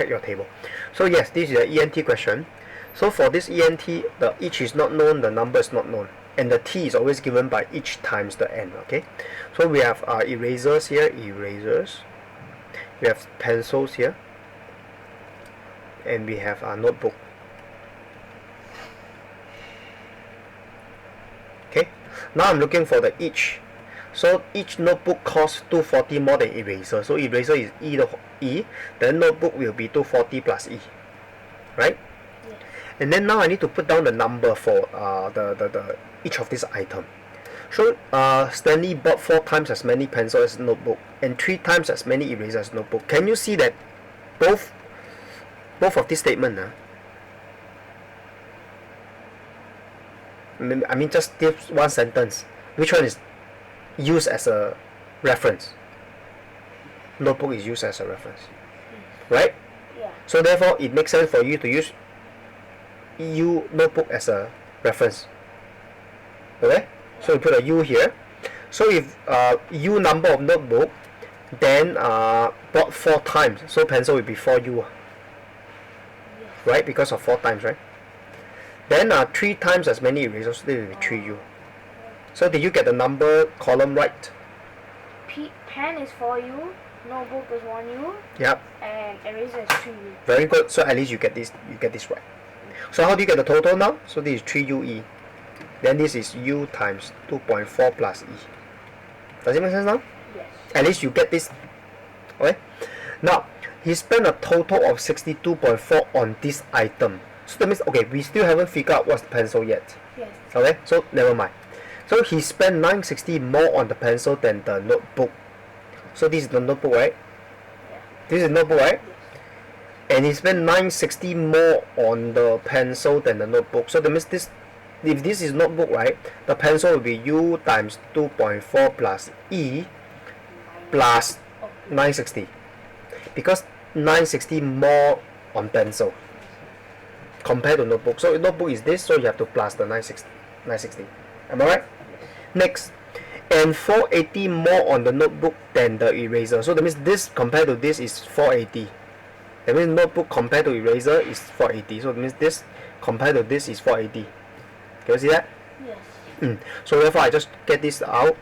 check your table. So yes, this is an ENT question. So for this ENT, the each is not known, the number is not known, and the t is always given by each times the n. Okay, so we have erasers here, erasers. We have pencils here, and we have a notebook. Okay, now I'm looking for the each. So each notebook costs 240 more than eraser. So eraser is E, then notebook will be 240 plus E, right? Yes. And then now I need to put down the number for the each of this item. So Stanley bought 4 times as many pencils as notebook and 3 times as many erasers as notebook. Can you see that both of this statement? I mean, just give one sentence. Which one is used as a reference? Notebook is used as a reference, right? Yeah. So therefore, it makes sense for you to use notebook as a reference. Okay? So you put a U here. So if U number of notebook, then bought 4 times. So pencil will be 4U, Yes. right? Because of 4 times, right? Then 3 times as many erasers, so this will be 3U. So did you get the number column right? Pen is 4U, notebook is 1U, Yep. and eraser is 2U. Very good. So at least you get this right. So how do you get the total now? So this is 3UE. Then this is U times 2.4 plus E. Does it make sense now? Yes. At least you get this. Okay. Now he spent a total of 62.4 on this item. So that means, okay, we still haven't figured out what's the pencil yet. Yes. Okay, so never mind. So he spent 960 more on the pencil than the notebook. So this is the notebook, right? Yeah. This is notebook, right? Yes. And he spent 960 more on the pencil than the notebook. So that means this, if this is notebook, right, the pencil will be U times 2.4 plus E plus 960. Because 960 more on pencil compared to notebook. So notebook is this, so you have to plus the 960. Am I right? Next, and 480 more on the notebook than the eraser. So that means this compared to this is 480. That means notebook compared to eraser is 480. So that means this compared to this is 480. Can you see that? Yes. So therefore I just get this out.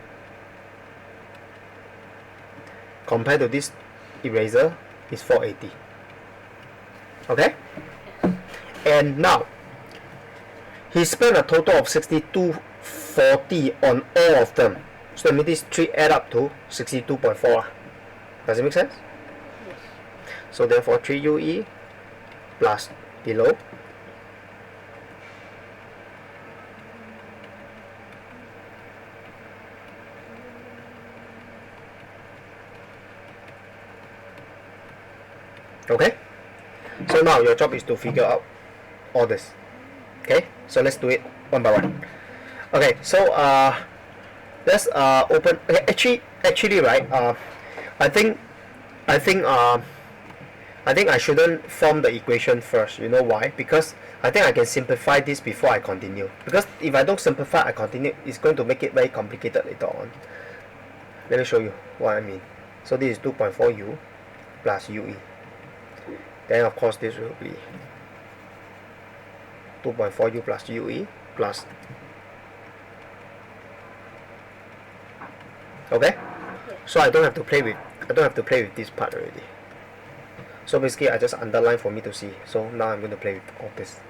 Compared to this eraser is 480. Okay? And now he spent a total of 62.40 on all of them. So that means these 3 add up to 62.4. Does it make sense? Yes. So therefore 3UE plus below okay. So now your job is to figure out all this. Okay, so let's do it one by one. Okay, so let's open. Okay, actually, right? I think I shouldn't form the equation first. You know why? Because I think I can simplify this before I continue. Because if I don't simplify, I continue, it's going to make it very complicated later on. Let me show you what I mean. So this is 2.4U plus UE. Then of course this will be 2.4U plus UE plus. Okay? So I don't have to play with this part already. So basically I just underline for me to see. So now I'm going to play with all this.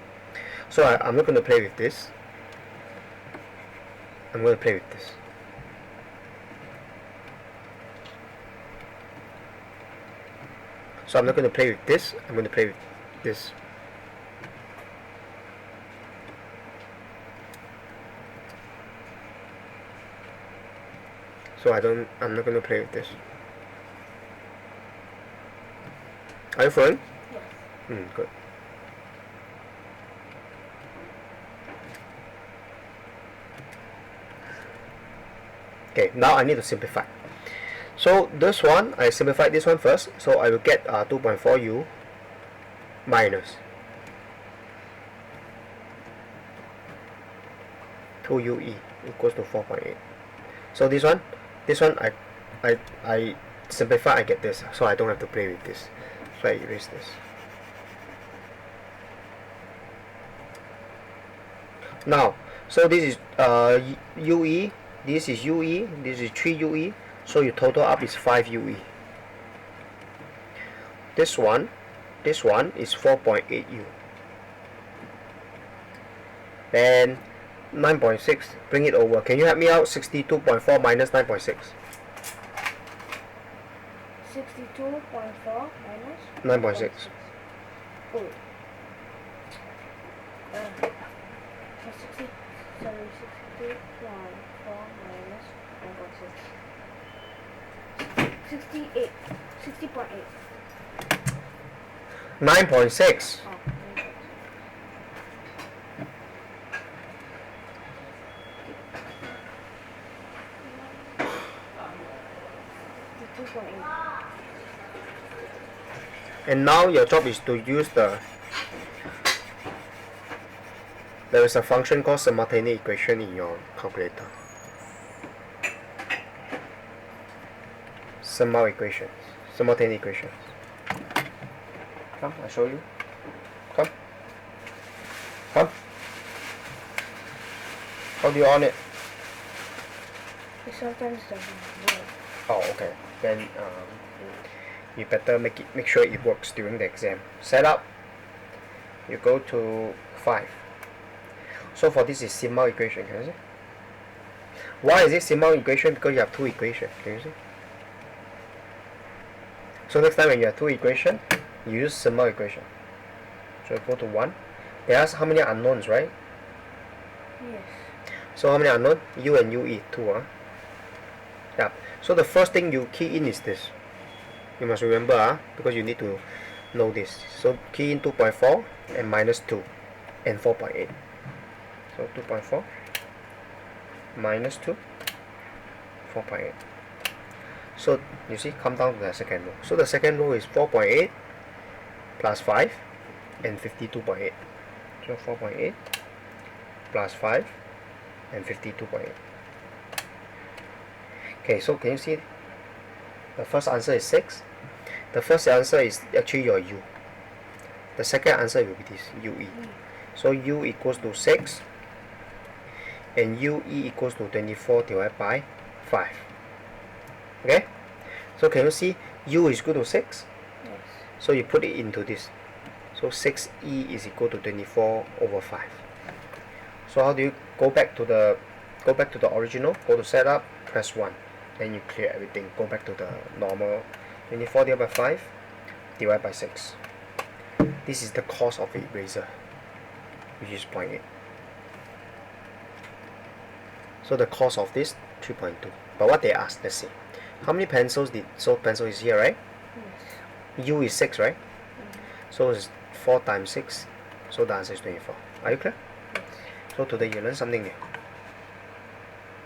So I'm not going to play with this. I'm going to play with this. So I'm not going to play with this, I'm going to play with this. So I'm not going to play with this. Are you following? Yes. Good. Okay, now I need to simplify. So this one, I simplified this one first. So I will get 2.4U minus 2UE equals to 4.8. So this one I simplify, I get this. So I don't have to play with this. So I erase this. Now, so this is UE, this is UE, this is 3 UE, so your total up is 5 UE. This one is 4.8 U. Then 9.6, bring it over. Can you help me out? 62.4 minus 9.6. 62.4 minus 9.6. Oh. 62.4 minus 9.6. 68. 60.8. 9.6. Oh, 2.8. And now your job is to use there is a function called simultaneous equation in your calculator. Simultaneous equations. Come, I'll show you. Come. How do you on it? It sometimes doesn't work. Oh, okay. Then you better make sure it works during the exam. Set up. You go to 5. So for this is simple equation. Can you see? Why is it simple equation? Because you have 2 equations. Can you see? So next time when you have 2 equations, you use simple equation. So go to 1. There's how many unknowns, right? Yes. So how many unknowns? U and UE, 2. Yeah. So the first thing you key in is this. You must remember, because you need to know this. So key in 2.4 and minus 2 and 4.8. So 2.4 minus 2, 4.8. So you see, come down to the second row. So the second row is 4.8 plus 5 and 52.8. So 4.8 plus 5 and 52.8. Okay, so can you see the first answer is 6. The first answer is actually your U. The second answer will be this, UE. So U equals to 6 and UE equals to 24 divided by 5. Okay? So can you see U is equal to 6? Yes. So you put it into this. So 6E is equal to 24 over 5. So how do you go back to the original? Go to setup, press 1. Then you clear everything. Go back to the normal 24 divided by 5 divided by 6. This is the cost of the eraser, which is 0.8. So the cost of this 3.2. But what they asked, let's see. How many pencils so pencil is here, right? Yes. U is 6, right? So it's 4 times 6. So the answer is 24. Are you clear? Yes. So today you learned something new.